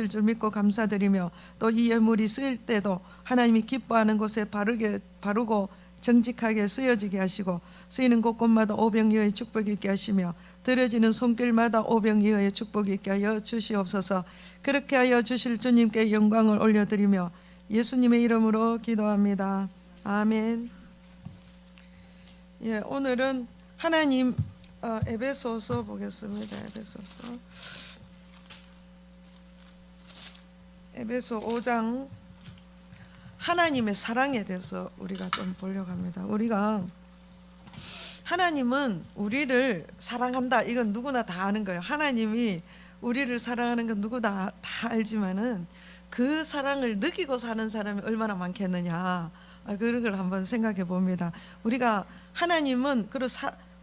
줄 믿고 감사드리며 또 이 예물이 쓰일 때도 하나님이 기뻐하는 곳에 바르고 정직하게 쓰여지게 하시고 쓰이는 곳곳마다 오병이어의 축복이 있게 하시며 드려지는 손길마다 오병이어의 축복이 있게 하여 주시옵소서. 그렇게 하여 주실 주님께 영광을 올려드리며 예수님의 이름으로 기도합니다. 아멘. 예, 오늘은 하나님 에베소서 보겠습니다. 에베소 5장 하나님의 사랑에 대해서 우리가 좀 보려고 합니다. 우리가 하나님은 우리를 사랑한다. 이건 누구나 다 아는 거예요. 하나님이 우리를 사랑하는 건 누구나 다 알지만은 그 사랑을 느끼고 사는 사람이 얼마나 많겠느냐. 그런 걸 한번 생각해 봅니다. 우리가 하나님은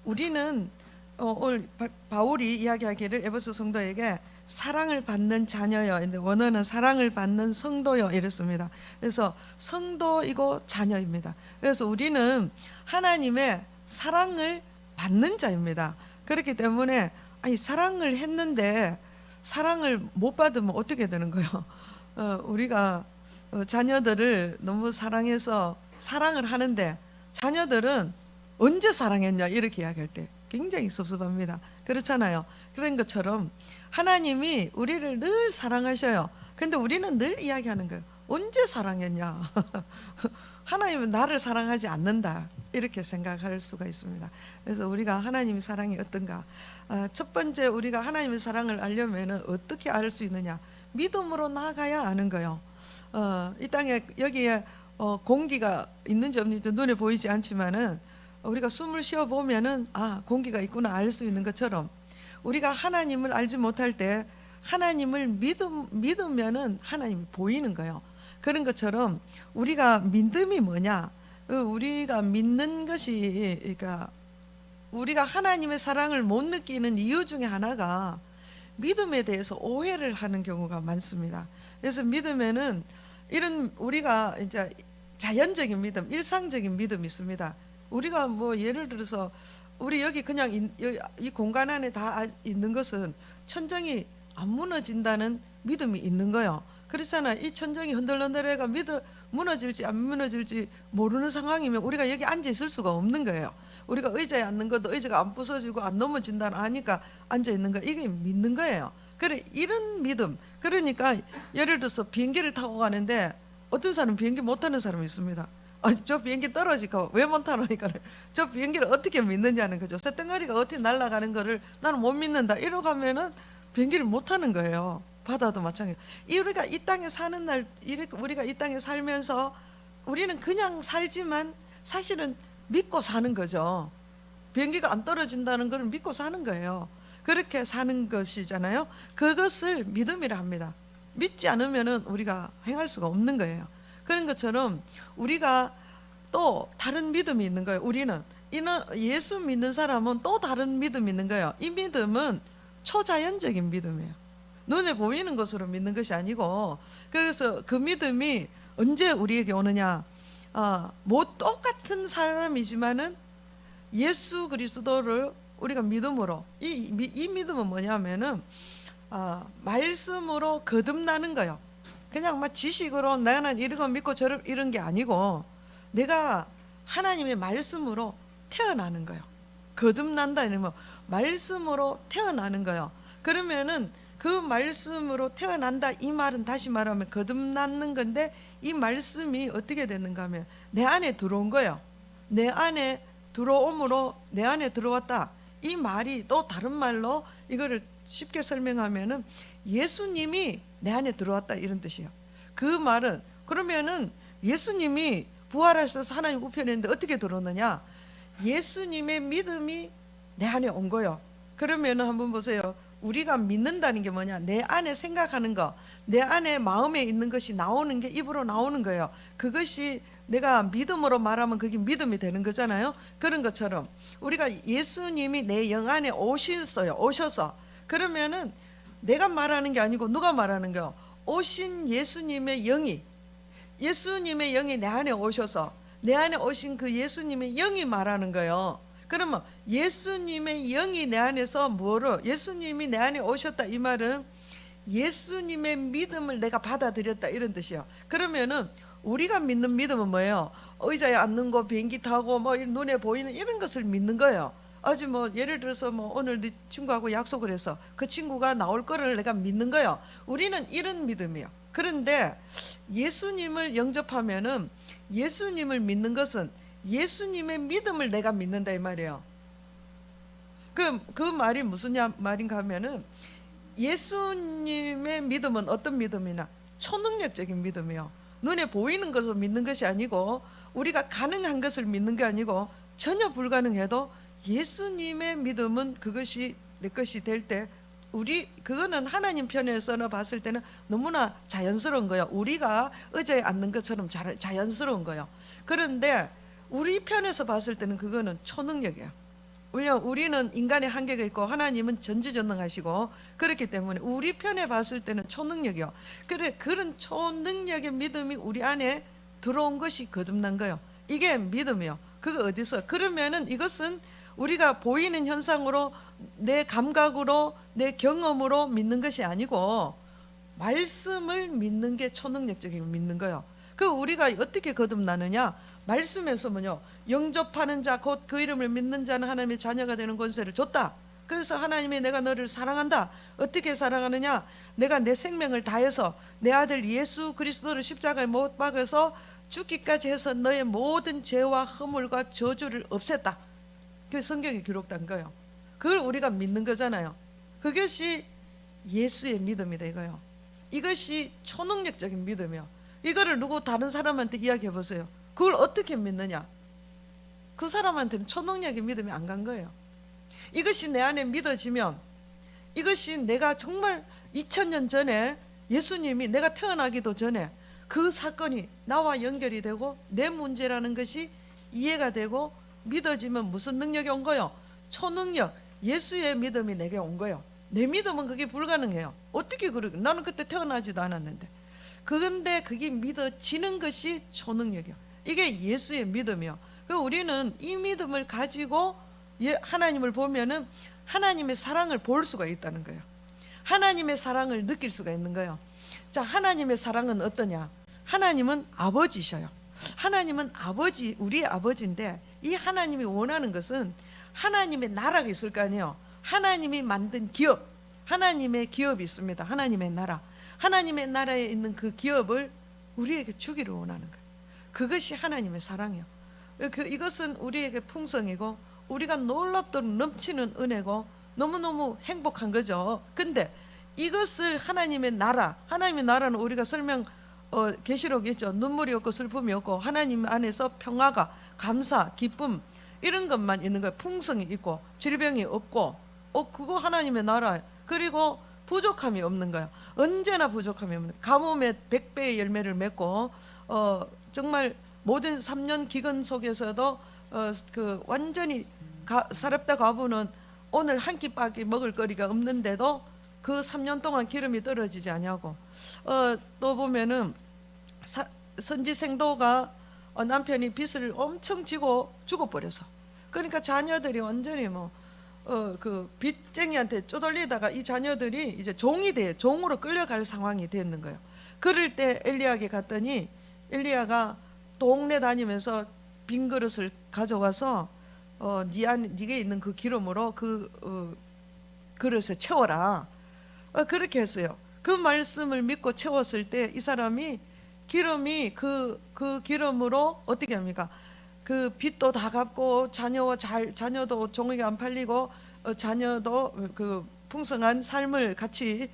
우리는 오늘 바울이 이야기하기를 에베소 성도에게 사랑을 받는 자녀여, 원어는 사랑을 받는 성도여 이랬습니다. 그래서 성도이고 자녀입니다. 그래서 우리는 하나님의 사랑을 받는 자입니다. 그렇기 때문에 사랑을 했는데 사랑을 못 받으면 어떻게 되는 거예요? 우리가 자녀들을 너무 사랑해서 사랑을 하는데 자녀들은 언제 사랑했냐 이렇게 이야기할 때 굉장히 섭섭합니다. 그렇잖아요. 그런 것처럼 하나님이 우리를 늘 사랑하셔요. 근데 우리는 늘 이야기하는 거예요. 언제 사랑했냐? 하나님은 나를 사랑하지 않는다 이렇게 생각할 수가 있습니다. 그래서 우리가 하나님의 사랑이 어떤가? 첫 번째 우리가 하나님의 사랑을 알려면 어떻게 알 수 있느냐? 믿음으로 나아가야 아는 거예요. 이 땅에 여기에 공기가 있는지 없는지 눈에 보이지 않지만은 우리가 숨을 쉬어 보면은 공기가 있구나 알 수 있는 것처럼 우리가 하나님을 알지 못할 때 하나님을 믿으면은 하나님이 보이는 거예요. 그런 것처럼 우리가 믿음이 뭐냐? 우리가 믿는 것이 그러니까 우리가 하나님의 사랑을 못 느끼는 이유 중에 하나가 믿음에 대해서 오해를 하는 경우가 많습니다. 그래서 믿음에는 이런 우리가 이제 자연적인 믿음, 일상적인 믿음이 있습니다. 우리가 뭐 예를 들어서 우리 여기 그냥 이 공간 안에 다 있는 것은 천정이 안 무너진다는 믿음이 있는 거예요. 그렇잖아. 이 천정이 흔들흔들해가 무너질지 안 무너질지 모르는 상황이면 우리가 여기 앉아 있을 수가 없는 거예요. 우리가 의자에 앉는 것도 의자가 안 부서지고 안 넘어진다는 아니까 앉아 있는 거 이게 믿는 거예요. 그래 이런 믿음. 그러니까 예를 들어서 비행기를 타고 가는데 어떤 사람은 비행기 못 타는 사람이 있습니다. 저 비행기 떨어질까 왜 못 타노니까 저 비행기를 어떻게 믿느냐는 거죠. 새덩어리가 어떻게 날아가는 거를 나는 못 믿는다 이러고 하면은 비행기를 못 타는 거예요. 바다도 마찬가지. 우리가 이 땅에 사는 날 우리가 이 땅에 살면서 우리는 그냥 살지만 사실은 믿고 사는 거죠. 비행기가 안 떨어진다는 걸 믿고 사는 거예요. 그렇게 사는 것이잖아요. 그것을 믿음이라 합니다. 믿지 않으면은 우리가 행할 수가 없는 거예요. 그런 것처럼 우리가 또 다른 믿음이 있는 거예요. 우리는 예수 믿는 사람은 또 다른 믿음이 있는 거예요. 이 믿음은 초자연적인 믿음이에요. 눈에 보이는 것으로 믿는 것이 아니고 그래서 그 믿음이 언제 우리에게 오느냐? 뭐 똑같은 사람이지만은 예수 그리스도를 우리가 믿음으로 이 믿음은 뭐냐면은 말씀으로 거듭나는 거예요. 그냥 막 지식으로 나는 이런 거 믿고 저런 이런 게 아니고 내가 하나님의 말씀으로 태어나는 거예요. 거듭난다 이러면 말씀으로 태어나는 거예요. 그러면은 그 말씀으로 태어난다 이 말은 다시 말하면 거듭나는 건데 이 말씀이 어떻게 되는가 하면 내 안에 들어온 거예요. 내 안에 들어옴으로 내 안에 들어왔다. 이 말이 또 다른 말로 이거를 쉽게 설명하면은 예수님이 내 안에 들어왔다 이런 뜻이에요. 그 말은 그러면은 예수님이 부활하셔서 하나님 우편했는데 어떻게 들어오느냐? 예수님의 믿음이 내 안에 온 거예요. 그러면은 한번 보세요. 우리가 믿는다는 게 뭐냐? 내 안에 생각하는 거, 내 안에 마음에 있는 것이 나오는 게 입으로 나오는 거예요. 그것이 내가 믿음으로 말하면 그게 믿음이 되는 거잖아요. 그런 것처럼 우리가 예수님이 내 영 안에 오셔서 그러면은 내가 말하는 게 아니고 누가 말하는 거예요? 오신 예수님의 영이 내 안에 오셔서 내 안에 오신 그 예수님의 영이 말하는 거예요. 그러면 예수님의 영이 내 안에서 예수님이 내 안에 오셨다 이 말은 예수님의 믿음을 내가 받아들였다, 이런 뜻이에요. 그러면은 우리가 믿는 믿음은 뭐예요? 의자에 앉는 거, 비행기 타고 뭐 눈에 보이는 이런 것을 믿는 거예요. 아주 뭐 예를 들어서 뭐 오늘 네 친구하고 약속을 해서 그 친구가 나올 거를 내가 믿는 거예요. 우리는 이런 믿음이에요. 그런데 예수님을 영접하면은, 예수님을 믿는 것은 예수님의 믿음을 내가 믿는다, 이 말이에요. 그 말이 무슨 말인가 하면은, 예수님의 믿음은 어떤 믿음이나 초능력적인 믿음이요. 눈에 보이는 것을 믿는 것이 아니고, 우리가 가능한 것을 믿는 게 아니고, 전혀 불가능해도 예수님의 믿음은 그것이 내 것이 될 때, 그거는 하나님 편에서는 봤을 때는 너무나 자연스러운 거예요. 우리가 의자에 앉는 것처럼 자연스러운 거예요. 그런데 우리 편에서 봤을 때는 그거는 초능력이에요. 왜냐하면 우리는 인간의 한계가 있고 하나님은 전지전능하시고, 그렇기 때문에 우리 편에 봤을 때는 초능력이요. 그런 초능력의 믿음이 우리 안에 들어온 것이 거듭난 거예요. 이게 믿음이요. 그거 어디서? 그러면은 이것은 우리가 보이는 현상으로, 내 감각으로, 내 경험으로 믿는 것이 아니고 말씀을 믿는 게 초능력적인 믿는 거예요. 그 우리가 어떻게 거듭나느냐? 말씀에서 뭐냐? 영접하는 자 곧 그 이름을 믿는 자는 하나님의 자녀가 되는 권세를 줬다. 그래서 하나님이 내가 너를 사랑한다. 어떻게 사랑하느냐? 내가 내 생명을 다해서 내 아들 예수 그리스도를 십자가에 못 박아서 죽기까지 해서 너의 모든 죄와 허물과 저주를 없앴다. 그 성경에 기록된 거예요. 그걸 우리가 믿는 거잖아요. 그것이 예수의 믿음이다, 이거요. 이것이 초능력적인 믿음이요. 이거를 다른 사람한테 이야기해 보세요. 그걸 어떻게 믿느냐? 그 사람한테는 초능력의 믿음이 안 간 거예요. 이것이 내 안에 믿어지면, 이것이 내가 정말 2000년 전에 예수님이, 내가 태어나기도 전에 그 사건이 나와 연결이 되고 내 문제라는 것이 이해가 되고 믿어지면 무슨 능력이 온 거요? 초능력, 예수의 믿음이 내게 온 거요. 내 믿음은 그게 불가능해요. 어떻게 그러게? 나는 그때 태어나지도 않았는데. 그런데 그게 믿어지는 것이 초능력이요. 이게 예수의 믿음이요. 우리는 이 믿음을 가지고 하나님을 보면은 하나님의 사랑을 볼 수가 있다는 거예요. 하나님의 사랑을 느낄 수가 있는 거예요. 자, 하나님의 사랑은 어떠냐? 하나님은 아버지셔요. 하나님은 아버지, 우리의 아버지인데, 이 하나님이 원하는 것은 하나님의 나라가 있을 거 아니에요. 하나님이 만든 기업, 하나님의 기업이 있습니다. 하나님의 나라. 하나님의 나라에 있는 그 기업을 우리에게 주기를 원하는 거예요. 그것이 하나님의 사랑이에요. 이것은 우리에게 풍성이고 우리가 놀랍도록 넘치는 은혜고 너무너무 행복한 거죠. 근데 이것을 하나님의 나라는 우리가 계시록이 있죠. 눈물이 없고 슬픔이 없고 하나님 안에서 평화가, 감사, 기쁨, 이런 것만 있는 거예요. 풍성이 있고 질병이 없고, 그거 하나님의 나라. 그리고 부족함이 없는 거예요. 언제나 부족함이 없는 거예요. 가뭄에 100배의 열매를 맺고, 정말 모든 3년 기근 속에서도 완전히 사렙다 과부는 오늘 한 끼밖에 먹을 거리가 없는데도 그 3년 동안 기름이 떨어지지 아니하고, 또 보면은 선지생도가 남편이 빚을 엄청 지고 죽어버려서, 그러니까 자녀들이 완전히 그 빚쟁이한테 쪼돌리다가 이 자녀들이 이제 종으로 끌려갈 상황이 되는 거예요. 그럴 때 엘리야에게 갔더니 엘리야가 동네 다니면서 빈 그릇을 가져와서 네게 있는 그 기름으로 그 그릇에 채워라. 그렇게 했어요. 그 말씀을 믿고 채웠을 때 이 사람이 기름이 그 기름으로 어떻게 합니까? 그 빚도 다 갚고 자녀도 종에게 안 팔리고 자녀도 그 풍성한 삶을 같이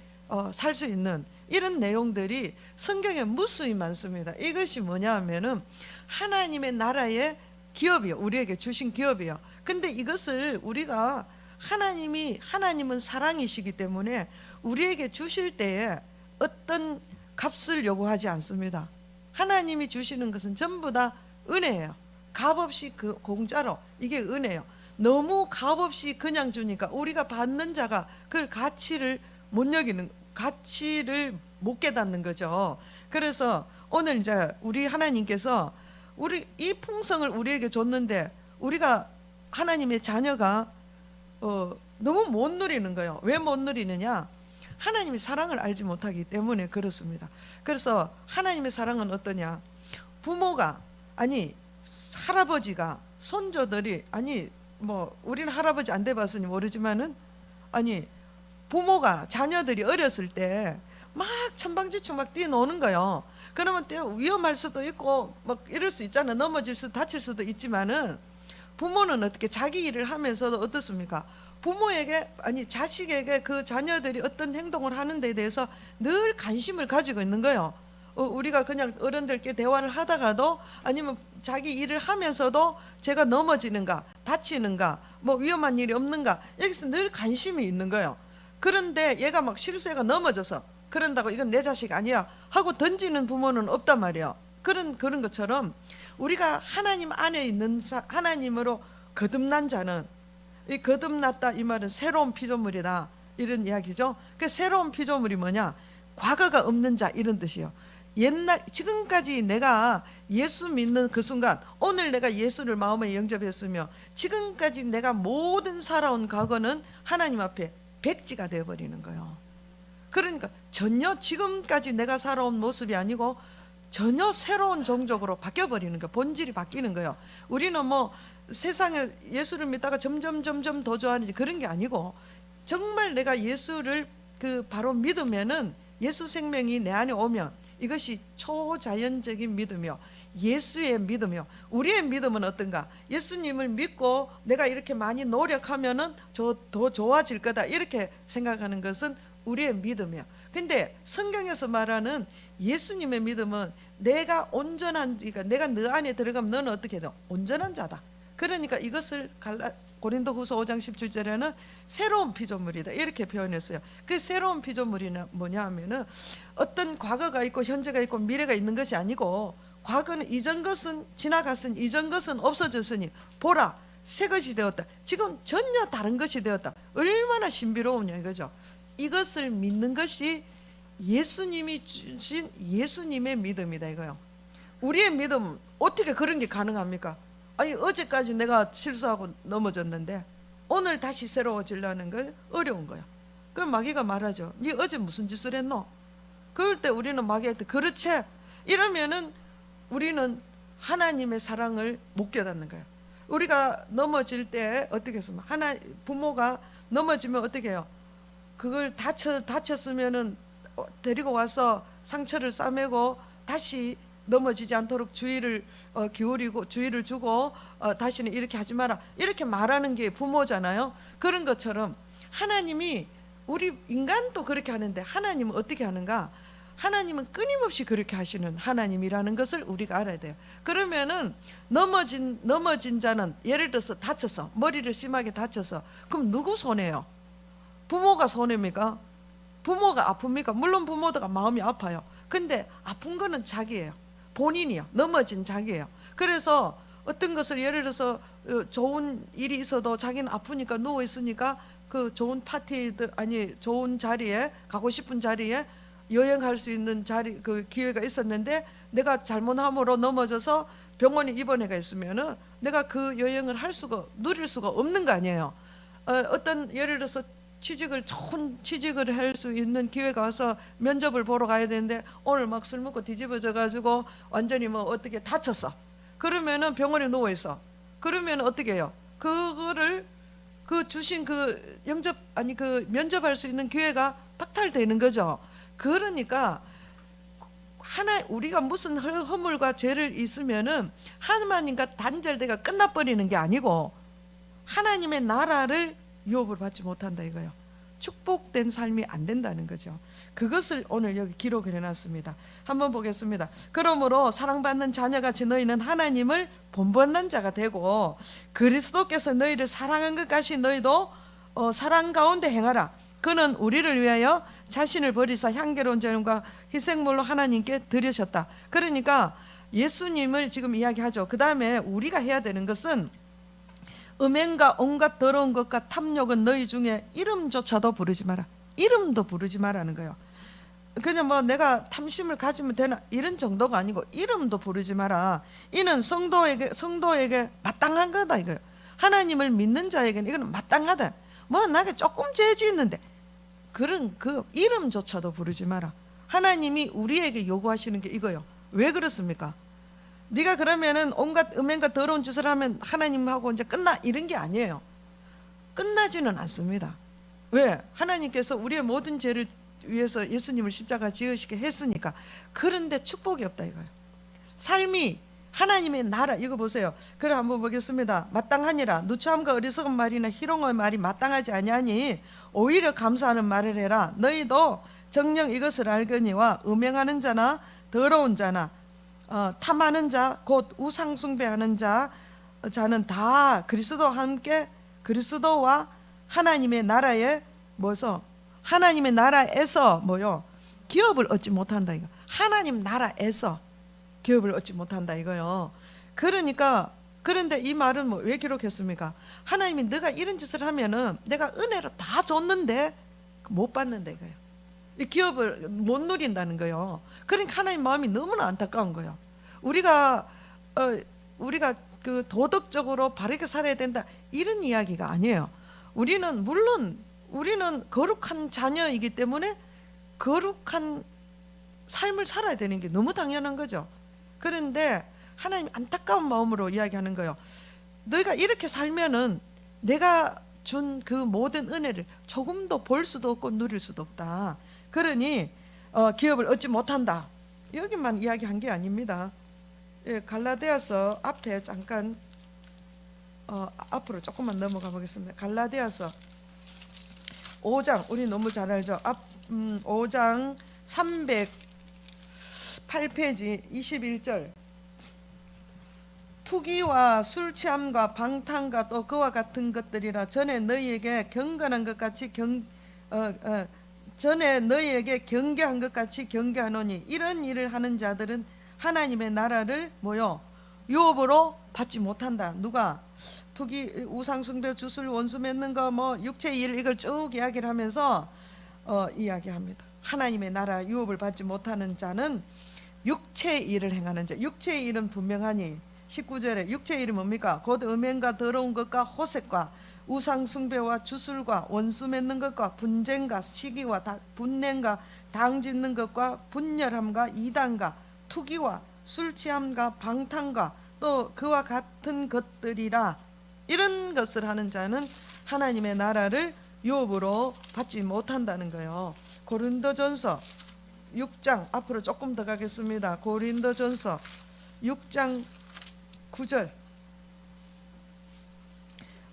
살 수 있는 이런 내용들이 성경에 무수히 많습니다. 이것이 뭐냐 하면은 하나님의 나라의 기업이요. 우리에게 주신 기업이요. 근데 이것을 우리가 하나님은 사랑이시기 때문에 우리에게 주실 때에 어떤 값을 요구하지 않습니다. 하나님이 주시는 것은 전부 다 은혜예요. 값없이 공짜로, 이게 은혜예요. 너무 값없이 그냥 주니까 우리가 받는 자가 그걸 가치를 못 깨닫는 거죠. 그래서 오늘 이제 우리 하나님께서 이 풍성을 우리에게 줬는데 우리가 하나님의 자녀가 너무 못 누리는 거예요. 왜 못 누리느냐? 하나님의 사랑을 알지 못하기 때문에 그렇습니다. 그래서 하나님의 사랑은 어떠냐? 부모가, 아니 할아버지가, 손조들이, 아니 뭐 우리는 할아버지 안 돼봤으니 모르지만은, 아니 부모가 자녀들이 어렸을 때 막 천방지축 막 뛰어노는 거요. 그러면 또 위험할 수도 있고 막 이럴 수 있잖아. 넘어질 수도, 다칠 수도 있지만은, 부모는 어떻게 자기 일을 하면서도 어떻습니까? 부모에게, 아니 자식에게 그 자녀들이 어떤 행동을 하는 데 대해서 늘 관심을 가지고 있는 거예요. 우리가 그냥 어른들께 대화를 하다가도, 아니면 자기 일을 하면서도 제가 넘어지는가, 다치는가, 뭐 위험한 일이 없는가, 여기서 늘 관심이 있는 거예요. 그런데 얘가 막 실수해가 넘어져서 그런다고 이건 내 자식 아니야 하고 던지는 부모는 없단 말이에요. 그런 것처럼 우리가 하나님 안에 있는 하나님으로 거듭난 자는, 이 거듭났다 이 말은 새로운 피조물이다 이런 이야기죠. 그 새로운 피조물이 뭐냐? 과거가 없는 자 이런 뜻이요. 옛날 지금까지 내가 예수 믿는 그 순간, 오늘 내가 예수를 마음에 영접했으며 지금까지 내가 모든 살아온 과거는 하나님 앞에 백지가 되어버리는 거예요. 그러니까 전혀 지금까지 내가 살아온 모습이 아니고 전혀 새로운 종족으로 바뀌어버리는 거예요. 본질이 바뀌는 거예요. 우리는 뭐 세상에 예수를 믿다가 점점 더 좋아하는지 그런 게 아니고, 정말 내가 예수를 그 바로 믿으면은, 예수 생명이 내 안에 오면 이것이 초자연적인 믿음이요, 예수의 믿음이요. 우리의 믿음은 어떤가? 예수님을 믿고 내가 이렇게 많이 노력하면은 더 좋아질 거다 이렇게 생각하는 것은 우리의 믿음이야. 근데 성경에서 말하는 예수님의 믿음은 내가 온전한, 그러니까 내가 너 안에 들어가면 너는 어떻게 돼? 온전한 자다. 그러니까 이것을 고린도후서 5장 17절에는 새로운 피조물이다 이렇게 표현했어요. 그 새로운 피조물이 뭐냐 하면은, 어떤 과거가 있고 현재가 있고 미래가 있는 것이 아니고, 과거는 이전 것은 지나갔으니, 이전 것은 없어졌으니 보라 새 것이 되었다. 지금 전혀 다른 것이 되었다. 얼마나 신비로우냐 이거죠. 이것을 믿는 것이 예수님이 주신 예수님의 믿음이다 이거요. 우리의 믿음 어떻게 그런 게 가능합니까? 아니 어제까지 내가 실수하고 넘어졌는데 오늘 다시 새로워지려는 건 어려운 거야. 그럼 마귀가 말하죠. 네 어제 무슨 짓을 했노? 그럴 때 우리는 마귀한테 그렇지? 이러면은 우리는 하나님의 사랑을 못 깨닫는 거야. 우리가 넘어질 때 어떻게 했으면, 부모가 넘어지면 어떻게 해요? 그걸 다쳤으면은 데리고 와서 상처를 싸매고 다시 넘어지지 않도록 주의를 기울이고 주의를 주고, 다시는 이렇게 하지 마라 이렇게 말하는 게 부모잖아요. 그런 것처럼 하나님이, 우리 인간도 그렇게 하는데 하나님은 어떻게 하는가? 하나님은 끊임없이 그렇게 하시는 하나님이라는 것을 우리가 알아야 돼요. 그러면은 넘어진 자는, 예를 들어서 다쳐서 머리를 심하게 다쳐서, 그럼 누구 손해요? 부모가 손해입니까? 부모가 아픕니까? 물론 부모가 마음이 아파요. 근데 아픈 거는 자기예요. 본인이요. 넘어진 자기예요. 그래서 어떤 것을, 예를 들어서 좋은 일이 있어도 자기는 아프니까 누워 있으니까 그 좋은 파티들, 아니 좋은 자리에, 가고 싶은 자리에 여행할 수 있는 자리, 그 기회가 있었는데 내가 잘못함으로 넘어져서 병원에 입원해가 있으면은 내가 그 여행을 누릴 수가 없는 거 아니에요. 어떤 예를 들어서 좋은 취직을 할 수 있는 기회가 와서 면접을 보러 가야 되는데 오늘 막 술 먹고 뒤집어져 가지고 완전히 뭐 어떻게 다쳤어. 그러면은 병원에 누워 있어. 그러면 어떻게 해요? 그거를 그 주신 그 면접할 수 있는 기회가 박탈되는 거죠. 그러니까 우리가 무슨 허물과 죄를 있으면은 하나님과 단절돼가 끝나버리는 게 아니고, 하나님의 나라를 유업을 받지 못한다 이거예요. 축복된 삶이 안 된다는 거죠. 그것을 오늘 여기 기록을 해놨습니다. 한번 보겠습니다. 그러므로 사랑받는 자녀같이 너희는 하나님을 본받는 자가 되고, 그리스도께서 너희를 사랑한 것 같이 너희도 사랑 가운데 행하라. 그는 우리를 위하여 자신을 버리사 향기로운 제물과 희생물로 하나님께 드리셨다. 그러니까 예수님을 지금 이야기하죠. 그 다음에 우리가 해야 되는 것은, 음행과 온갖 더러운 것과 탐욕은 너희 중에 이름조차도 부르지 마라. 이름도 부르지 마라는 거예요. 그냥 뭐 내가 탐심을 가지면 되나 이런 정도가 아니고, 이름도 부르지 마라. 이는 성도에게 마땅한 거다 이거예요. 하나님을 믿는 자에게는 이거는 마땅하다. 뭐 나게 조금 죄 짓는데 그런 그 이름조차도 부르지 마라. 하나님이 우리에게 요구하시는 게 이거요. 왜 그렇습니까? 네가 그러면은 온갖 음행과 더러운 짓을 하면 하나님하고 이제 끝나, 이런 게 아니에요. 끝나지는 않습니다. 왜? 하나님께서 우리의 모든 죄를 위해서 예수님을 십자가 지으시게 했으니까. 그런데 축복이 없다 이거예요. 삶이 하나님의 나라, 이거 보세요. 그래 한번 보겠습니다. 마땅하니라. 누추함과 어리석은 말이나 희롱의 말이 마땅하지 아니하니 오히려 감사하는 말을 해라. 너희도 정녕 이것을 알거니와 음행하는 자나 더러운 자나 탐하는 자 곧 우상 숭배하는 자는 다 그리스도와 함께 그리스도와 하나님의 나라에 하나님의 나라에서 기업을 얻지 못한다 이거. 하나님 나라에서 기업을 얻지 못한다 이거요. 그러니까 그런데 이 말은 왜 기록했습니까? 하나님이 네가 이런 짓을 하면은 내가 은혜로 다 줬는데 못 받는다 이거예요. 이 기업을 못 누린다는 거예요. 그러니까 하나님 마음이 너무나 안타까운 거예요. 우리가 그 도덕적으로 바르게 살아야 된다 이런 이야기가 아니에요. 물론 우리는 거룩한 자녀이기 때문에 거룩한 삶을 살아야 되는 게 너무 당연한 거죠. 그런데 하나님 안타까운 마음으로 이야기하는 거예요. 너희가 이렇게 살면은 내가 준 그 모든 은혜를 조금도 볼 수도 없고 누릴 수도 없다. 그러니 기업을 얻지 못한다. 여기만 이야기한 게 아닙니다. 예, 갈라디아서 앞에 잠깐 앞으로 조금만 넘어가 보겠습니다. 갈라디아서 5장 우리 너무 잘 알죠. 5장 308페이지 21절. 투기와 술 취함과 방탕과 또 그와 같은 것들이라 전에 너희에게 경건한 것 같이 전에 너희에게 경계한 것 같이 경계하노니 이런 일을 하는 자들은 하나님의 나라를 유업으로 받지 못한다. 누가? 투기, 우상숭배, 주술, 원수 맺는 거, 육체 일 이걸 쭉 이야기를 하면서 이야기합니다. 하나님의 나라 유업을 받지 못하는 자는 육체 일을 행하는 자. 육체 일은 분명하니 19절에 육체 일이 뭡니까? 곧 음행과 더러운 것과 호색과 우상숭배와 주술과 원수 맺는 것과 분쟁과 시기와 분냉과 당짓는 것과 분열함과 이단과 투기와 술 취함과 방탕과 또 그와 같은 것들이라. 이런 것을 하는 자는 하나님의 나라를 유업으로 받지 못한다는 거예요. 고린도전서 6장 앞으로 조금 더 가겠습니다. 고린도전서 6장 9절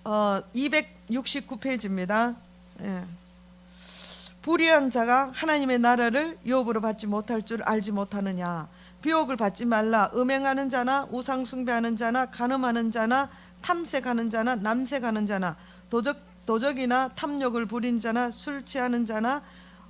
269페이지입니다. 예. 불의한 자가 하나님의 나라를 유업으로 받지 못할 줄 알지 못하느냐. 비옥을 받지 말라. 음행하는 자나 우상 숭배하는 자나 간음하는 자나 탐색하는 자나 남색하는 자나 도적이나 탐욕을 부린 자나 술 취하는 자나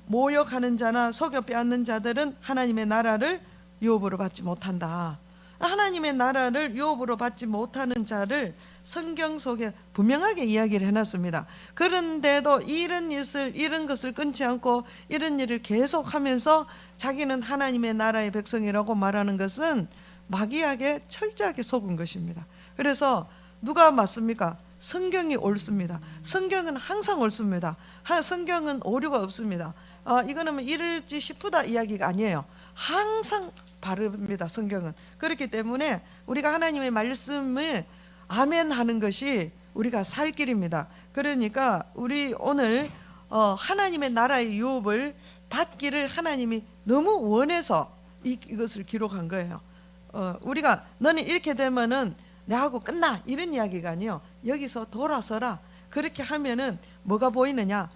모욕하는 자나 속여 빼앗는 자들은 하나님의 나라를 유업으로 받지 못한다. 하나님의 나라를 유업으로 받지 못하는 자를 성경 속에 분명하게 이야기를 해놨습니다. 그런데도 이런 것을 끊지 않고 이런 일을 계속하면서 자기는 하나님의 나라의 백성이라고 말하는 것은 마귀에게 철저하게 속은 것입니다. 그래서 누가 맞습니까? 성경이 옳습니다. 성경은 항상 옳습니다. 성경은 오류가 없습니다. 이거는 이럴지 싶다 이야기가 아니에요. 항상 바릅니다. 성경은. 그렇기 때문에 우리가 하나님의 말씀을 아멘 하는 것이 우리가 살 길입니다. 그러니까 우리 오늘 하나님의 나라의 유업을 받기를 하나님이 너무 원해서 이것을 기록한 거예요. 우리가 너는 이렇게 되면은 내하고 끝나 이런 이야기가 아니에요. 여기서 돌아서라. 그렇게 하면은 뭐가 보이느냐?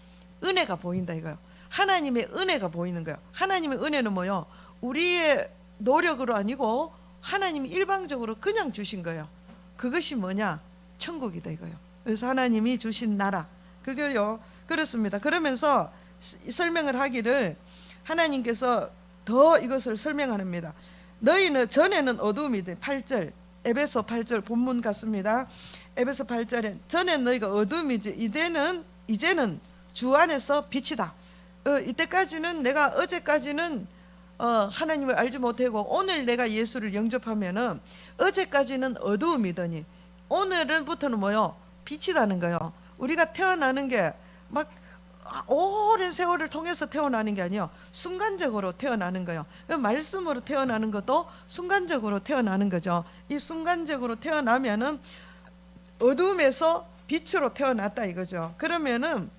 은혜가 보인다 이거예요. 하나님의 은혜가 보이는 거예요. 하나님의 은혜는 뭐요? 우리의 노력으로 아니고 하나님이 일방적으로 그냥 주신 거예요. 그것이 뭐냐? 천국이다 이거예요. 그래서 하나님이 주신 나라 그게요. 그렇습니다. 그러면서 설명을 하기를 하나님께서 더 이것을 설명합니다. 너희는 전에는 어두움이되 8절 에베소 8절 본문 같습니다. 에베소 8절에 전에 너희가 어두움이지 이제는 주 안에서 빛이다. 이때까지는 내가 어제까지는 하나님을 알지 못하고 오늘 내가 예수를 영접하면은 어제까지는 어두움이더니 오늘부터는 뭐요? 빛이라는 거요. 우리가 태어나는 게 막 오랜 세월을 통해서 태어나는 게 아니에요. 순간적으로 태어나는 거예요. 말씀으로 태어나는 것도 순간적으로 태어나는 거죠. 이 순간적으로 태어나면은 어둠에서 빛으로 태어났다 이거죠. 그러면은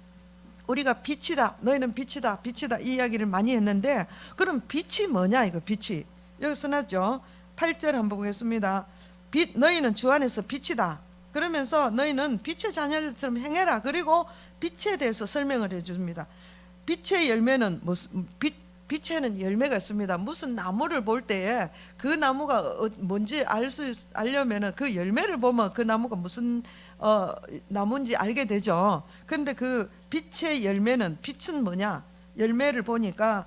우리가 빛이다, 너희는 빛이다, 빛이다 이 이야기를 많이 했는데, 그럼 빛이 뭐냐 이거. 빛이 여기 써놨죠. 8절 한번 보겠습니다. 빛, 너희는 주 안에서 빛이다. 그러면서 너희는 빛의 자녀들처럼 행해라. 그리고 빛에 대해서 설명을 해줍니다. 빛의 열매는 무슨, 빛에는 열매가 있습니다. 무슨 나무를 볼 때에 그 나무가 뭔지 알려면은 그 열매를 보면 그 나무가 무슨 나무인지 알게 되죠. 그런데 그 빛의 열매는, 빛은 뭐냐? 열매를 보니까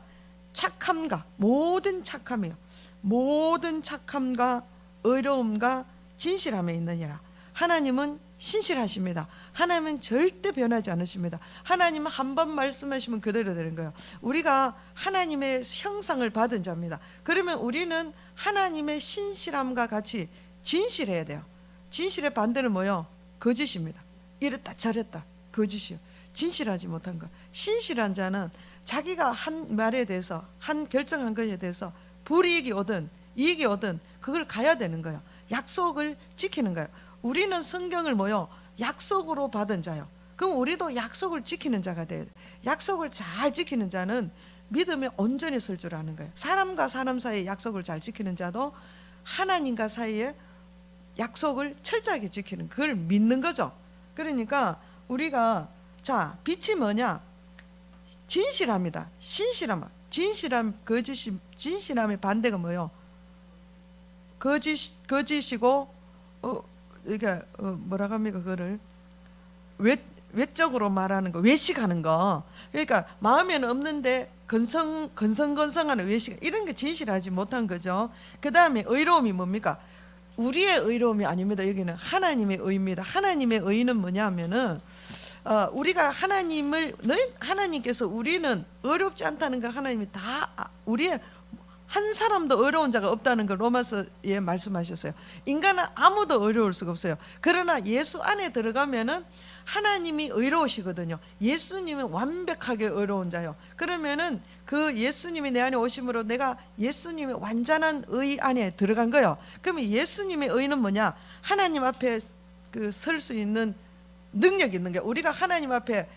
착함과, 모든 착함이요, 모든 착함과 의로움과 진실함에 있느니라. 하나님은 신실하십니다. 하나님은 절대 변하지 않으십니다. 하나님은 한 번 말씀하시면 그대로 되는 거예요. 우리가 하나님의 형상을 받은 자입니다. 그러면 우리는 하나님의 신실함과 같이 진실해야 돼요. 진실의 반대는 뭐요? 거짓입니다. 이랬다 저랬다 거짓이요. 진실하지 못한 것. 신실한 자는 자기가 한 말에 대해서, 한 결정한 것에 대해서 불이익이 오든 이익이 오든 그걸 가야 되는 거예요. 약속을 지키는 거예요. 우리는 성경을 뭐요? 약속으로 받은 자요. 그럼 우리도 약속을 지키는 자가 돼야 돼. 약속을 잘 지키는 자는 믿음에 온전히 설 줄 아는 거예요. 사람과 사람 사이의 약속을 잘 지키는 자도 하나님과 사이에 약속을 철저하게 지키는, 그걸 믿는 거죠. 그러니까 우리가, 자, 빛이 뭐냐? 진실합니다. 신실함. 진실함, 거짓이, 진실함의 반대가 뭐요? 거짓이고 이게 뭐라고 합니까? 그거를 외적으로 말하는 거, 외식하는 거. 그러니까 마음에는 없는데 건성건성하는 외식, 이런 게 진실하지 못한 거죠. 그 다음에 의로움이 뭡니까? 우리의 의로움이 아닙니다. 여기는 하나님의 의입니다. 하나님의 의는 뭐냐면은 우리가 하나님께서 우리는 어렵지 않다는 걸 하나님이 다, 우리의 한 사람도 어려운 자가 없다는 걸 로마서에 말씀하셨어요. 인간은 아무도 어려울 수가 없어요. 그러나 예수 안에 들어가면은 하나님이 의로우시거든요. 예수님은 완벽하게 의로운 자요. 그러면은 그 예수님이 내 안에 오심으로 내가 예수님의 완전한 의 안에 들어간 거예요. 그러면 예수님의 의는 뭐냐? 하나님 앞에 그 설 수 있는 능력이 있는 거예요. 우리가 하나님 앞에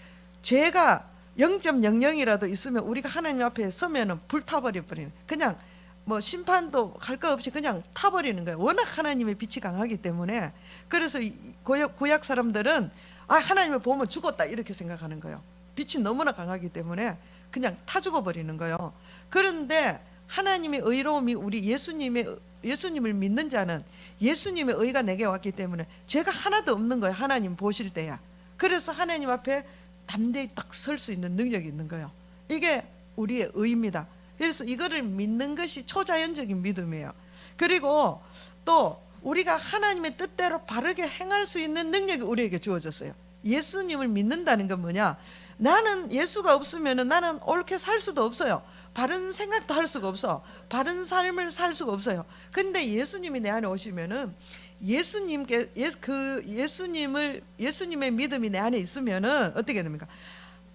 죄가 0.00이라도 있으면 우리가 하나님 앞에 서면은 불타버려 버리는, 그냥 뭐 심판도 할 거 없이 그냥 타버리는 거예요. 워낙 하나님의 빛이 강하기 때문에. 그래서 구약 사람들은 하나님을 보면 죽었다 이렇게 생각하는 거예요. 빛이 너무나 강하기 때문에 그냥 타 죽어버리는 거예요. 그런데 하나님의 의로움이, 우리 예수님을 믿는 자는 예수님의 의가 내게 왔기 때문에 죄가 하나도 없는 거예요. 하나님 보실 때야. 그래서 하나님 앞에 담대히 딱 설 수 있는 능력이 있는 거예요. 이게 우리의 의입니다. 그래서 이거를 믿는 것이 초자연적인 믿음이에요. 그리고 또 우리가 하나님의 뜻대로 바르게 행할 수 있는 능력이 우리에게 주어졌어요. 예수님을 믿는다는 건 뭐냐? 나는 예수가 없으면 나는 옳게 살 수도 없어요. 바른 생각도 할 수가 없어. 바른 삶을 살 수가 없어요. 근데 예수님이 내 안에 오시면은 예수님의 믿음이 내 안에 있으면은 어떻게 됩니까?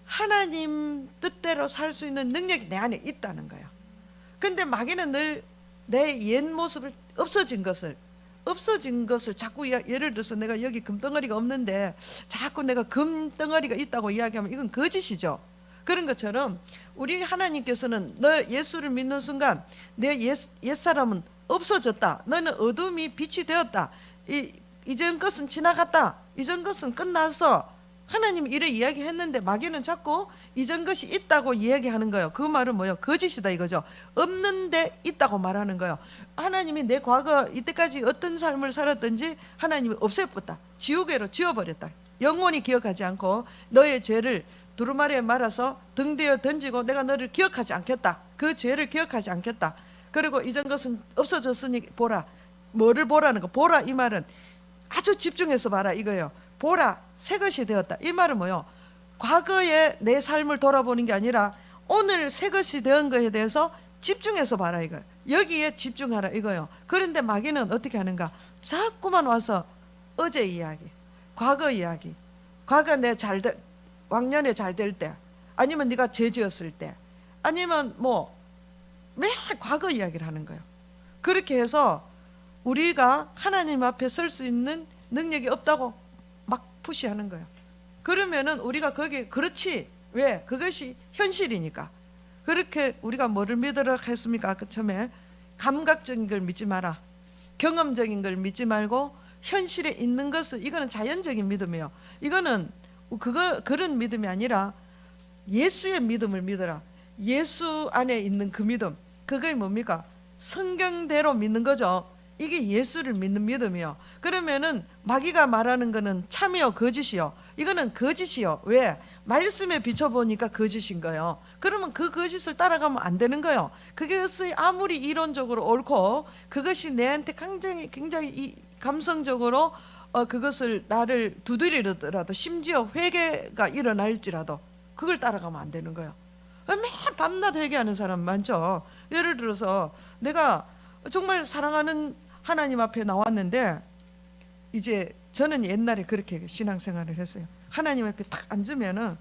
하나님 뜻대로 살 수 있는 능력이 내 안에 있다는 거예요. 근데 마귀는 늘 내 옛 모습을 없어진 것을 자꾸, 예를 들어서 내가 여기 금덩어리가 없는데 자꾸 내가 금덩어리가 있다고 이야기하면 이건 거짓이죠. 그런 것처럼 우리 하나님께서는 너 예수를 믿는 순간 내 옛사람은 없어졌다. 너는 어둠이 빛이 되었다. 이전 것은 지나갔다. 이전 것은 끝났어. 하나님이 이래 이야기했는데 마귀는 자꾸 이전 것이 있다고 이야기하는 거예요. 그 말은 뭐예요? 거짓이다 이거죠. 없는데 있다고 말하는 거예요. 하나님이 내 과거 이때까지 어떤 삶을 살았든지 하나님이 없애버렸다. 지우개로 지워버렸다. 영원히 기억하지 않고 너의 죄를 두루마리에 말아서 등 뒤에 던지고 내가 너를 기억하지 않겠다. 그 죄를 기억하지 않겠다. 그리고 이전 것은 없어졌으니 보라. 뭐를 보라는 거? 보라 이 말은 아주 집중해서 봐라 이거예요. 보라 새 것이 되었다. 이 말은 뭐요? 과거의 내 삶을 돌아보는 게 아니라 오늘 새 것이 된 것에 대해서 집중해서 봐라 이거예요. 여기에 집중하라 이거예요. 그런데 마귀는 어떻게 하는가? 자꾸만 와서 어제 이야기, 과거 이야기, 과거 왕년에 잘 될 때, 아니면 네가 죄 지었을 때, 아니면 뭐 매 과거 이야기를 하는 거예요. 그렇게 해서 우리가 하나님 앞에 설 수 있는 능력이 없다고 막 푸시하는 거예요. 그러면은 우리가 거기에 그렇지, 왜? 그것이 현실이니까. 그렇게 우리가 뭐를 믿으라 했습니까? 아까 처음에 감각적인 걸 믿지 마라, 경험적인 걸 믿지 말고 현실에 있는 것을, 이거는 자연적인 믿음이에요. 이거는 그런 믿음이 아니라 예수의 믿음을 믿어라. 예수 안에 있는 그 믿음, 그게 뭡니까? 성경대로 믿는 거죠. 이게 예수를 믿는 믿음이요. 그러면은 마귀가 말하는 거는 참이요 거짓이요, 이거는 거짓이요. 왜? 말씀에 비춰보니까 거짓인 거예요. 그러면 그 거짓을 따라가면 안 되는 거예요. 그것이 아무리 이론적으로 옳고 그것이 내한테 굉장히 감성적으로 그것을 나를 두드리더라도, 심지어 회개가 일어날지라도 그걸 따라가면 안 되는 거예요. 매일 밤낮 회개하는 사람 많죠. 예를 들어서 내가 정말 사랑하는 하나님 앞에 나왔는데, 이제 저는 옛날에 그렇게 신앙생활을 했어요. 하나님 앞에 딱 앉으면은,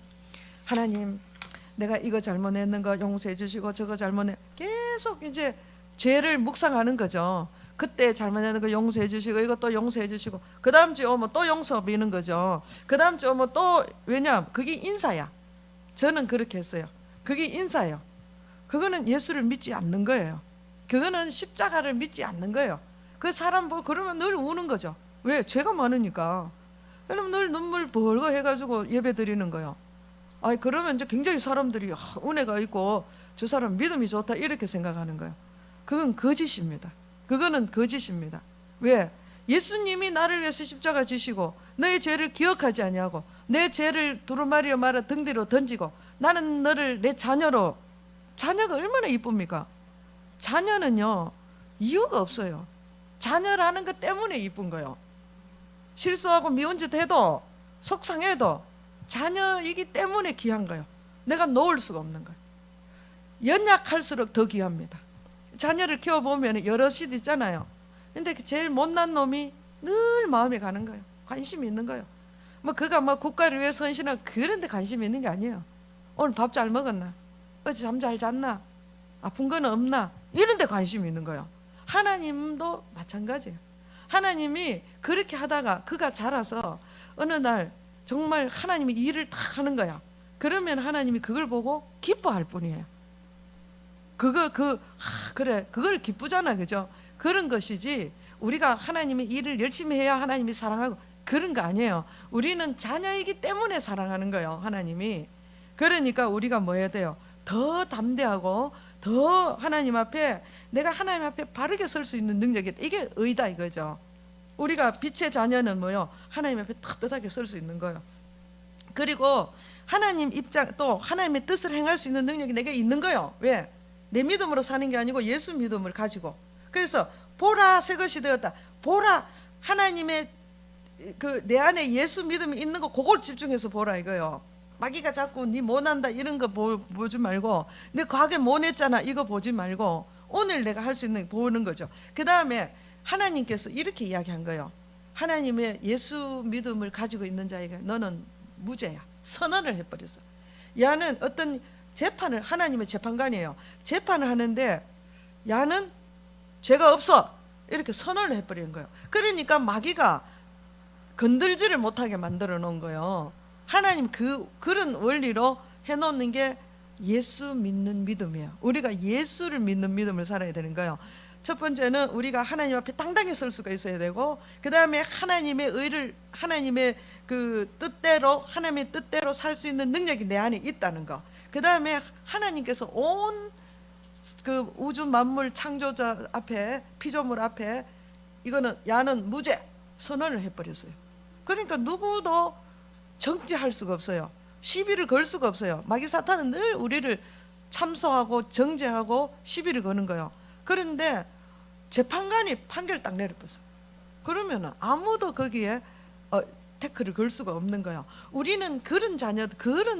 하나님 내가 이거 잘못했는 거 용서해 주시고, 저거 잘못해, 계속 이제 죄를 묵상하는 거죠. 그때 잘못했는 거 용서해 주시고, 이것도 용서해 주시고, 그 다음 주에 오면 또 용서 비는 거죠. 그 다음 주에 오면 또, 왜냐, 그게 인사야. 저는 그렇게 했어요. 그게 인사예요. 그거는 예수를 믿지 않는 거예요. 그거는 십자가를 믿지 않는 거예요. 그 사람 보고 그러면 늘 우는 거죠. 왜? 죄가 많으니까. 그럼 늘 눈물 벌거 해가지고 예배 드리는 거예요. 아니, 그러면 이제 굉장히 사람들이 은혜가 있고 저 사람 믿음이 좋다 이렇게 생각하는 거예요. 그건 거짓입니다. 그거는 거짓입니다. 왜? 예수님이 나를 위해서 십자가 지시고 너의 죄를 기억하지 아니하고 내 죄를 두루마리로 말아 등 뒤로 던지고 나는 너를 내 자녀로. 자녀가 얼마나 이쁩니까? 자녀는요 이유가 없어요. 자녀라는 것 때문에 이쁜 거예요. 실수하고 미운 짓 해도 속상해도 자녀이기 때문에 귀한 거예요. 내가 놓을 수가 없는 거예요. 연약할수록 더 귀합니다. 자녀를 키워보면 여럿이 있잖아요. 근데 제일 못난 놈이 늘 마음에 가는 거예요. 관심이 있는 거예요. 뭐 그가 뭐 국가를 위해 헌신하고 그런 데 관심이 있는 게 아니에요. 오늘 밥 잘 먹었나? 어제 잠 잘 잤나? 아픈 건 없나? 이런 데 관심이 있는 거예요. 하나님도 마찬가지예요. 하나님이 그렇게 하다가 그가 자라서 어느 날 정말 하나님이 일을 다 하는 거야. 그러면 하나님이 그걸 보고 기뻐할 뿐이에요. 그래, 그걸 기쁘잖아, 그죠? 그런 것이지 우리가 하나님의 일을 열심히 해야 하나님이 사랑하고 그런 거 아니에요. 우리는 자녀이기 때문에 사랑하는 거예요, 하나님이. 그러니까 우리가 뭐 해야 돼요? 더 담대하고 더 하나님 앞에, 내가 하나님 앞에 바르게 설 수 있는 능력이 있다. 이게 의다 이거죠. 우리가 빛의 자녀는 뭐요? 하나님 앞에 떳떳하게 설 수 있는 거예요. 그리고 하나님 입장, 또 하나님의 뜻을 행할 수 있는 능력이 내게 있는 거예요. 왜? 내 믿음으로 사는 게 아니고 예수 믿음을 가지고. 그래서 보라, 새 것이 되었다. 보라, 하나님의 그 내 안에 예수 믿음이 있는 거, 그걸 집중해서 보라 이거요. 마귀가 자꾸 니 못한다 이런 거 보지 말고, 내 과거에 못했잖아 이거 보지 말고 오늘 내가 할 수 있는 거 보는 거죠. 그 다음에 하나님께서 이렇게 이야기한 거예요. 하나님의 예수 믿음을 가지고 있는 자에게 너는 무죄야. 선언을 해버렸어. 야는 어떤 재판을, 하나님의 재판관이에요. 재판을 하는데 야는 죄가 없어 이렇게 선언을 해버리는 거예요. 그러니까 마귀가 건들지를 못하게 만들어 놓은 거예요. 하나님 그런 원리로 해놓는 게 예수 믿는 믿음이에요. 우리가 예수를 믿는 믿음을 살아야 되는 거예요. 첫 번째는 우리가 하나님 앞에 당당히 설 수가 있어야 되고, 그 다음에 하나님의 의를, 하나님의 그 뜻대로, 하나님의 뜻대로 살 수 있는 능력이 내 안에 있다는 거. 그 다음에 하나님께서 온 그 우주 만물 창조자 앞에, 피조물 앞에 이거는 야는 무죄 선언을 해버렸어요. 그러니까 누구도 정죄할 수가 없어요. 시비를 걸 수가 없어요. 마귀 사탄은 늘 우리를 참소하고 정죄하고 시비를 거는 거예요. 그런데 재판관이 판결 딱 내려버렸어요. 그러면 아무도 거기에 태클을 걸 수가 없는 거예요. 우리는 그런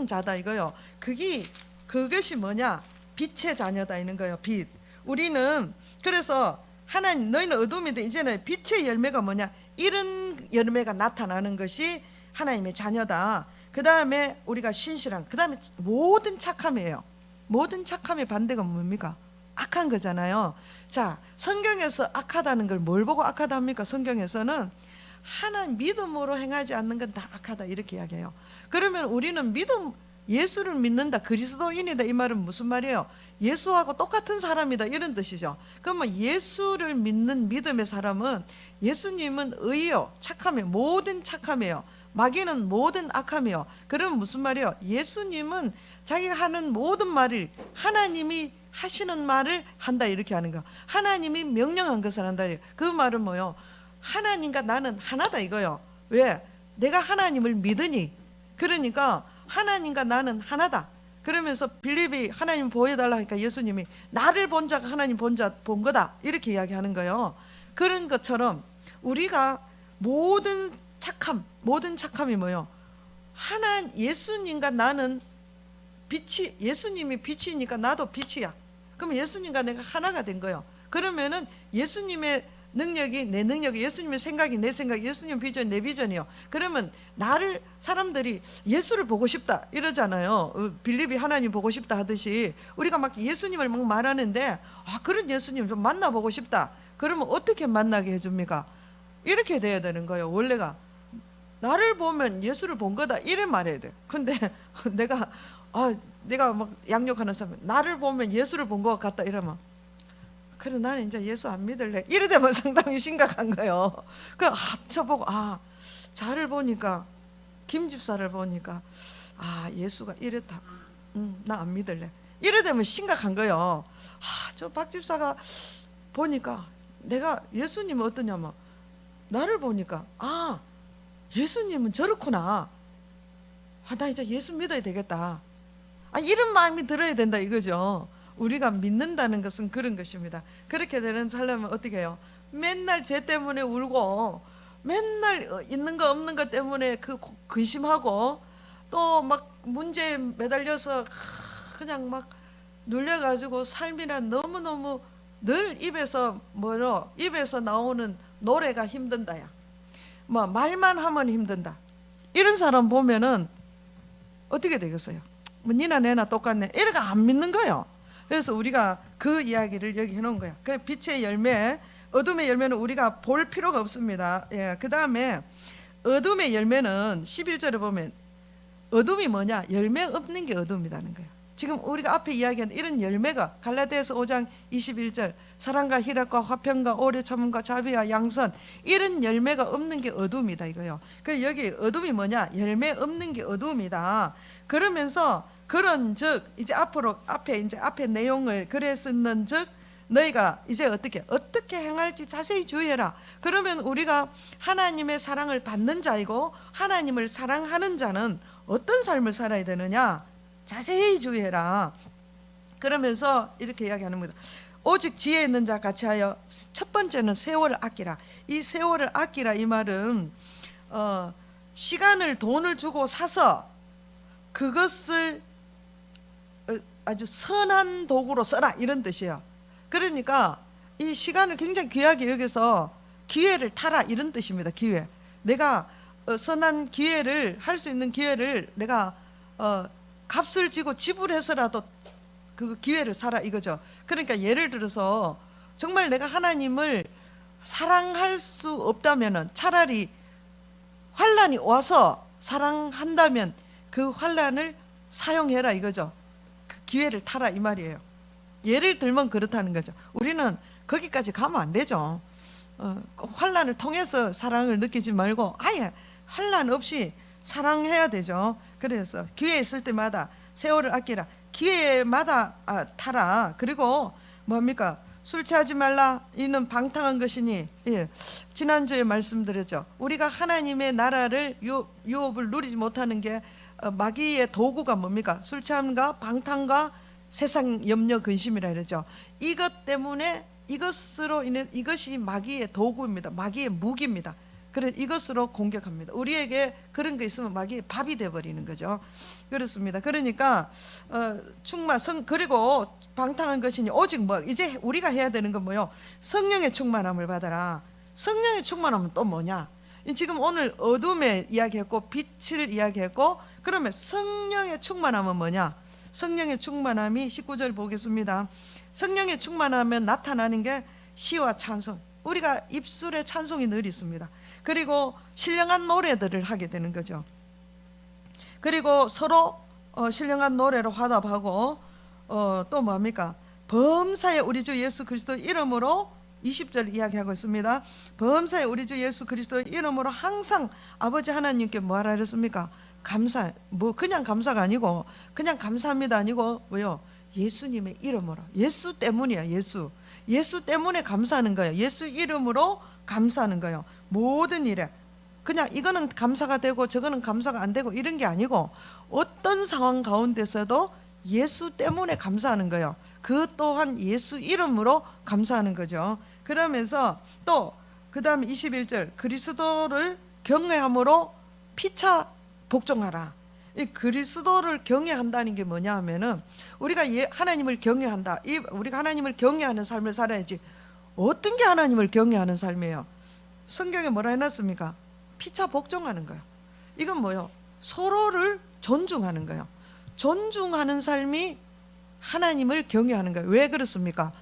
자다 이거요. 그것이 뭐냐? 빛의 자녀다 이는 거예요. 빛. 우리는 그래서 하나님, 너희는 어둠인데 이제는 빛의 열매가 뭐냐? 이런 열매가 나타나는 것이 하나님의 자녀다. 그 다음에 우리가 신실한, 그 다음에 모든 착함이에요. 모든 착함의 반대가 뭡니까? 악한 거잖아요. 자, 성경에서 악하다는 걸 뭘 보고 악하다 합니까? 성경에서는 하나님 믿음으로 행하지 않는 건 다 악하다 이렇게 이야기해요. 그러면 우리는 믿음, 예수를 믿는다, 그리스도인이다, 이 말은 무슨 말이에요? 예수하고 똑같은 사람이다 이런 뜻이죠. 그러면 예수를 믿는 믿음의 사람은, 예수님은 의요, 착함이에요. 모든 착함이에요. 마귀는 모든 악함이요. 그러면 무슨 말이에요? 예수님은 자기가 하는 모든 말을, 하나님이 하시는 말을 한다 이렇게 하는 거. 하나님이 명령한 것을 한다. 그 말은 뭐요? 하나님과 나는 하나다 이거요. 왜? 내가 하나님을 믿으니. 그러니까 하나님과 나는 하나다. 그러면서 빌립이 하나님 보여달라 하니까 예수님이 나를 본 자가 하나님 본 거다 이렇게 이야기하는 거예요. 그런 것처럼 우리가 모든 착함이 뭐요? 예수님과 나는 빛이, 예수님이 빛이니까 나도 빛이야. 그러면 예수님과 내가 하나가 된 거예요. 그러면은 예수님의 능력이 내 능력이, 예수님의 생각이 내 생각, 예수님 비전 내 비전이요. 그러면 나를, 사람들이 예수를 보고 싶다 이러잖아요. 빌립이 하나님 보고 싶다 하듯이 우리가 막 예수님을 막 말하는데, 그런 예수님 좀 만나보고 싶다. 그러면 어떻게 만나게 해줍니까? 이렇게 돼야 되는 거예요. 원래가 나를 보면 예수를 본 거다 이래 말해야 돼. 근데 내가 막 양육하는 사람, 나를 보면 예수를 본 것 같다 이러면, 그래 나는 이제 예수 안 믿을래 이래 되면 상당히 심각한 거예요. 그럼 저보고 자를 보니까, 김 집사를 보니까 예수가 이랬다, 나 안 믿을래 이래 되면 심각한 거예요. 저 박 집사가 보니까 내가 예수님은 어떠냐면, 나를 보니까 예수님은 저렇구나, 나 이제 예수 믿어야 되겠다, 이런 마음이 들어야 된다 이거죠. 우리가 믿는다는 것은 그런 것입니다. 그렇게 되는 살려면 어떻게 해요? 맨날 죄 때문에 울고, 맨날 있는 거 없는 것 때문에 근심하고, 또 막 문제에 매달려서 그냥 막 눌려가지고 삶이라 너무너무 늘 입에서 나오는 노래가 힘든다야, 뭐 말만 하면 힘든다, 이런 사람 보면은 어떻게 되겠어요? 뭐 니나 내나 똑같네 이렇게 안 믿는 거예요. 그래서 우리가 그 이야기를 여기 해놓은 거야. 그 빛의 열매, 어둠의 열매는 우리가 볼 필요가 없습니다. 그 다음에 어둠의 열매는 11절에 보면, 어둠이 뭐냐? 열매 없는 게 어둠이라는 거야. 지금 우리가 앞에 이야기한 이런 열매가 갈라디아서 5장 21절, 사랑과 희락과 화평과 오래 참음과 자비와 양선, 이런 열매가 없는 게 어둠이다 이거요. 그 여기 어둠이 뭐냐? 열매 없는 게 어둠이다. 그러면서 그런즉, 이제 앞에 내용을 그래 썼는즉 너희가 이제 어떻게 행할지 자세히 주의해라. 그러면 우리가 하나님의 사랑을 받는 자이고 하나님을 사랑하는 자는 어떤 삶을 살아야 되느냐? 자세히 주의해라. 그러면서 이렇게 이야기하는 겁니다. 오직 지혜 있는 자 같이 하여, 첫 번째는 세월을 아끼라. 이 세월을 아끼라 이 말은 시간을 돈을 주고 사서 그것을 아주 선한 도구로 써라 이런 뜻이에요. 그러니까 이 시간을 굉장히 귀하게 여기서 기회를 타라 이런 뜻입니다. 기회, 내가 선한 기회를 할 수 있는 기회를 내가 값을 지고 지불해서라도 그 기회를 사라 이거죠. 그러니까 예를 들어서 정말 내가 하나님을 사랑할 수 없다면은 차라리 환난이 와서 사랑한다면 그 환난을 사용해라 이거죠. 그 기회를 타라 이 말이에요. 예를 들면 그렇다는 거죠. 우리는 거기까지 가면 안 되죠. 환난을 통해서 사랑을 느끼지 말고 아예 환난 없이 사랑해야 되죠. 그래서 기회 있을 때마다 세월을 아끼라. 기회마다 타라. 그리고 뭡니까? 술 취하지 말라. 이는 방탕한 것이니. 지난주에 말씀드렸죠. 우리가 하나님의 나라를 유업을 누리지 못하는 게 마귀의 도구가 뭡니까? 술 취함과 방탕과 세상 염려 근심이라 이러죠. 이것 때문에 이것으로 인해 이것이 마귀의 도구입니다. 마귀의 무기입니다. 그래 이것으로 공격합니다. 우리에게 그런 게 있으면 마귀의 밥이 돼버리는 거죠. 그렇습니다. 그러니까 그리고 방탕한 것이니 오직 이제 우리가 해야 되는 건 뭐요? 성령의 충만함을 받아라. 성령의 충만함은 또 뭐냐? 지금 오늘 어둠에 이야기했고 빛을 이야기했고 그러면 성령의 충만함은 뭐냐? 성령의 충만함이 19절 보겠습니다. 성령의 충만하면 나타나는 게 시와 찬송. 우리가 입술에 찬송이 늘 있습니다. 그리고 신령한 노래들을 하게 되는 거죠. 그리고 서로 신령한 노래로 화답하고 또 뭡니까? 범사에 우리 주 예수 그리스도 이름으로 20절 이야기하고 있습니다. 범사에 우리 주 예수 그리스도 이름으로 항상 아버지 하나님께 뭐하라 그랬습니까? 감사. 뭐 그냥 감사가 아니고 그냥 감사합니다 아니고 뭐요? 예수님의 이름으로. 예수 때문이야. 예수 때문에 감사하는 거예요. 예수 이름으로 감사하는 거예요. 모든 일에. 그냥 이거는 감사가 되고 저거는 감사가 안 되고 이런 게 아니고 어떤 상황 가운데서도 예수 때문에 감사하는 거예요. 그 또한 예수 이름으로 감사하는 거죠. 그러면서 또 그 다음 21절 그리스도를 경외함으로 피차 복종하라. 이 그리스도를 경외한다는 게 뭐냐 하면은 우리가 하나님을 경외한다. 우리가 하나님을 경외하는 삶을 살아야지. 어떤 게 하나님을 경외하는 삶이에요? 성경에 뭐라 해놨습니까? 피차 복종하는 거예요. 이건 뭐예요? 서로를 존중하는 거예요. 존중하는 삶이 하나님을 경외하는 거예요. 왜 그렇습니까?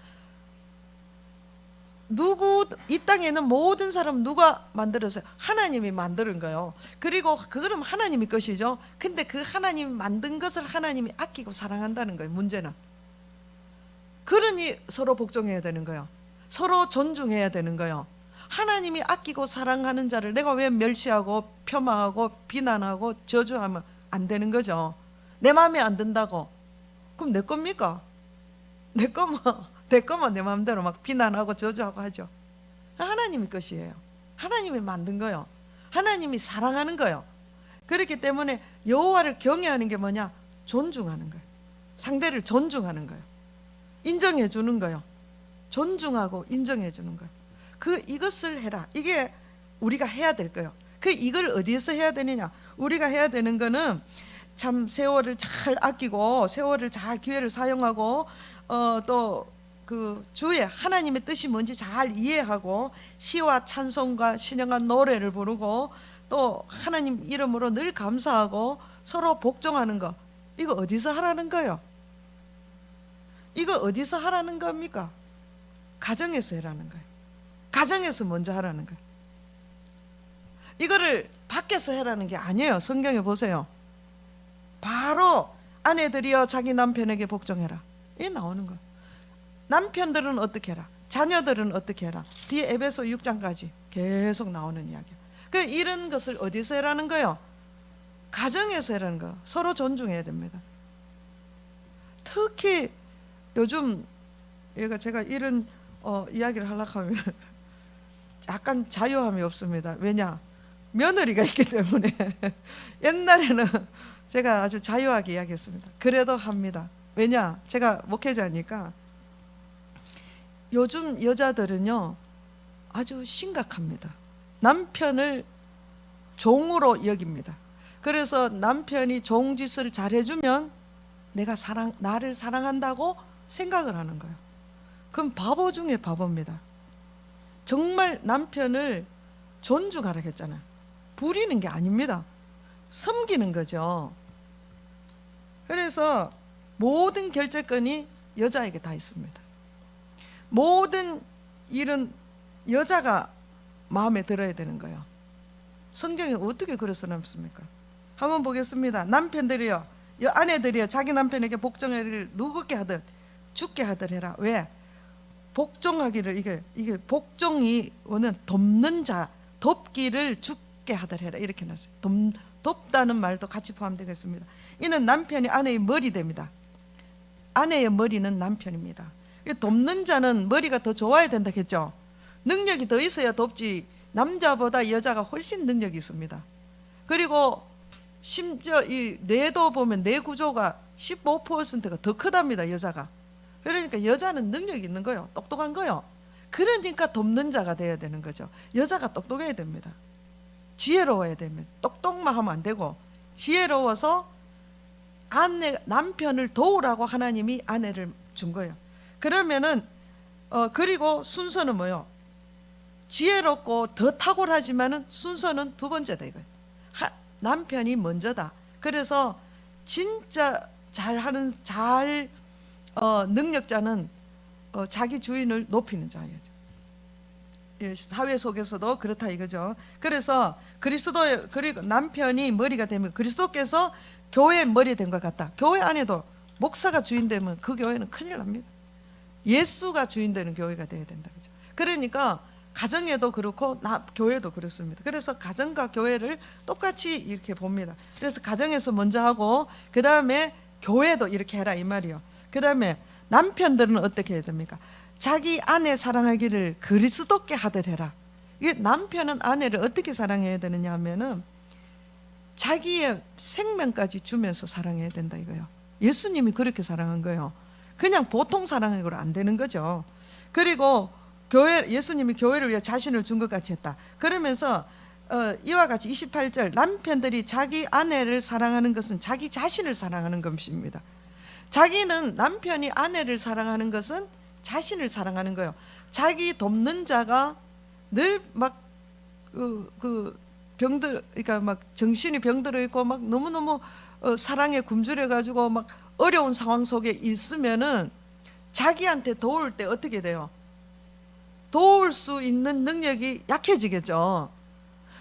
이 땅에 있는 모든 사람 누가 만들었어요? 하나님이 만드는 거예요. 그리고 그거는 하나님의 것이죠. 근데 그 하나님이 만든 것을 하나님이 아끼고 사랑한다는 거예요. 문제는. 그러니 서로 복종해야 되는 거예요. 서로 존중해야 되는 거예요. 하나님이 아끼고 사랑하는 자를 내가 왜 멸시하고 폄하하고 비난하고 저주하면 안 되는 거죠. 내 마음에 안 든다고. 그럼 내 겁니까? 내 거면 내 마음대로 막 비난하고 저주하고 하죠. 하나님의 것이에요. 하나님이 만든 거예요. 하나님이 사랑하는 거예요. 그렇기 때문에 여호와를 경외하는 게 뭐냐? 존중하는 거예요. 상대를 존중하는 거예요. 인정해 주는 거예요. 존중하고 인정해 주는 거예요. 이것을 해라. 이게 우리가 해야 될 거예요. 이걸 어디에서 해야 되느냐? 우리가 해야 되는 거는 참 세월을 잘 아끼고 세월을 잘 기회를 사용하고 또 그 주의 하나님의 뜻이 뭔지 잘 이해하고 시와 찬송과 신령한 노래를 부르고 또 하나님 이름으로 늘 감사하고 서로 복종하는 거. 이거 어디서 하라는 거예요? 이거 어디서 하라는 겁니까? 가정에서 하라는 거예요. 가정에서 먼저 하라는 거예요. 이거를 밖에서 하라는 게 아니에요. 성경에 보세요. 바로 아내들이여 자기 남편에게 복종해라. 이게 나오는 거예요. 남편들은 어떻게 해라? 자녀들은 어떻게 해라? 뒤에 에베소 6장까지 계속 나오는 이야기예요. 이런 것을 어디서 해라는 거예요? 가정에서 해라는 거예요. 서로 존중해야 됩니다. 특히 요즘 제가 이런 이야기를 하려고 하면 약간 자유함이 없습니다. 왜냐? 며느리가 있기 때문에 옛날에는 제가 아주 자유하게 이야기했습니다. 그래도 합니다. 왜냐? 제가 목회자니까. 요즘 여자들은요 아주 심각합니다. 남편을 종으로 여깁니다. 그래서 남편이 종짓을 잘해주면 나를 사랑한다고 생각을 하는 거예요. 그럼 바보 중에 바보입니다. 정말 남편을 존중하라고 했잖아요. 부리는 게 아닙니다. 섬기는 거죠. 그래서 모든 결재권이 여자에게 다 있습니다. 모든 일은 여자가 마음에 들어야 되는 거예요. 성경에 어떻게 그래서 남습니까? 한번 보겠습니다. 남편들이여 아내들이여 자기 남편에게 복종을 누구게 하듯 죽게 하듯 해라. 왜? 복종하기를 이게 복종이 오는 돕는 자, 돕기를 죽게 하듯 해라. 이렇게 놨어요. 돕다는 말도 같이 포함되겠습니다. 이는 남편이 아내의 머리 됩니다. 아내의 머리는 남편입니다. 돕는 자는 머리가 더 좋아야 된다 했죠. 능력이 더 있어야 돕지. 남자보다 여자가 훨씬 능력이 있습니다. 그리고 심지어 이 뇌도 보면 뇌 구조가 15%가 더 크답니다. 여자가. 그러니까 여자는 능력이 있는 거예요. 똑똑한 거예요. 그러니까 돕는 자가 돼야 되는 거죠. 여자가 똑똑해야 됩니다. 지혜로워야 됩니다. 똑똑만 하면 안 되고 지혜로워서 남편을 도우라고 하나님이 아내를 준 거예요. 그러면은 그리고 순서는 뭐요? 지혜롭고 더 탁월하지만은 순서는 두 번째다 이거예요. 남편이 먼저다. 그래서 진짜 잘하는 능력자는 자기 주인을 높이는 자예요. 예, 사회 속에서도 그렇다 이거죠. 그래서 그리고 남편이 머리가 되면 그리스도께서 교회의 머리 된 것 같다. 교회 안에도 목사가 주인 되면 그 교회는 큰일 납니다. 예수가 주인 되는 교회가 돼야 된다. 그죠? 그러니까 가정에도 그렇고 교회도 그렇습니다. 그래서 가정과 교회를 똑같이 이렇게 봅니다. 그래서 가정에서 먼저 하고 그 다음에 교회도 이렇게 해라 이 말이요. 그 다음에 남편들은 어떻게 해야 됩니까? 자기 아내 사랑하기를 그리스도께 하듯 해라. 이게 남편은 아내를 어떻게 사랑해야 되느냐 하면은 자기의 생명까지 주면서 사랑해야 된다 이거요. 예수님이 그렇게 사랑한 거예요. 그냥 보통 사랑으로 안 되는 거죠. 그리고 예수님이 교회를 위해 자신을 준 것 같이 했다. 그러면서 이와 같이 28절 남편들이 자기 아내를 사랑하는 것은 자기 자신을 사랑하는 것입니다. 자기는 남편이 아내를 사랑하는 것은 자신을 사랑하는 거예요. 자기 돕는 자가 늘 막 그러니까 막 정신이 병들어 있고 막 너무너무 사랑에 굶주려 가지고 막 어려운 상황 속에 있으면은 자기한테 도울 때 어떻게 돼요? 도울 수 있는 능력이 약해지겠죠.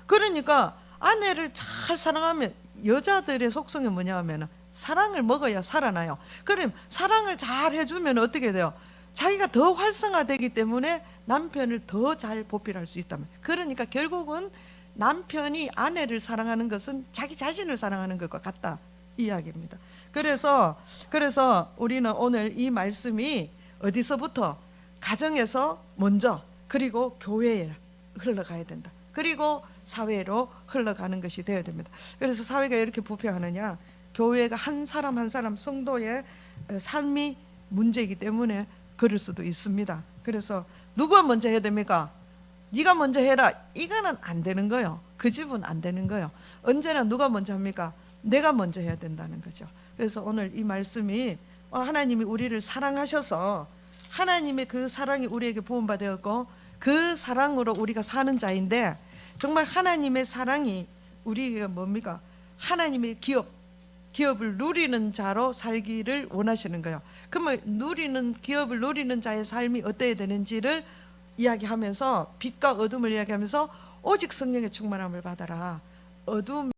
그러니까 아내를 잘 사랑하면 여자들의 속성이 뭐냐 하면 사랑을 먹어야 살아나요. 그럼 사랑을 잘 해주면 어떻게 돼요? 자기가 더 활성화되기 때문에 남편을 더 잘 보필할 수 있다면. 그러니까 결국은 남편이 아내를 사랑하는 것은 자기 자신을 사랑하는 것과 같다 이 이야기입니다. 그래서 우리는 오늘 이 말씀이 어디서부터 가정에서 먼저 그리고 교회에 흘러가야 된다. 그리고 사회로 흘러가는 것이 되어야 됩니다. 그래서 사회가 이렇게 부패하느냐? 교회가 한 사람 한 사람 성도의 삶이 문제이기 때문에 그럴 수도 있습니다. 그래서 누가 먼저 해야 됩니까? 네가 먼저 해라. 이거는 안 되는 거예요. 그 집은 안 되는 거예요. 언제나 누가 먼저 합니까? 내가 먼저 해야 된다는 거죠. 그래서 오늘 이 말씀이 하나님이 우리를 사랑하셔서 하나님의 그 사랑이 우리에게 부음받았고 그 사랑으로 우리가 사는 자인데 정말 하나님의 사랑이 우리가 뭡니까? 하나님의 기업을 누리는 자로 살기를 원하시는 거예요. 그러면 기업을 누리는 자의 삶이 어때야 되는지를 이야기하면서 빛과 어둠을 이야기하면서 오직 성령의 충만함을 받아라. 어둠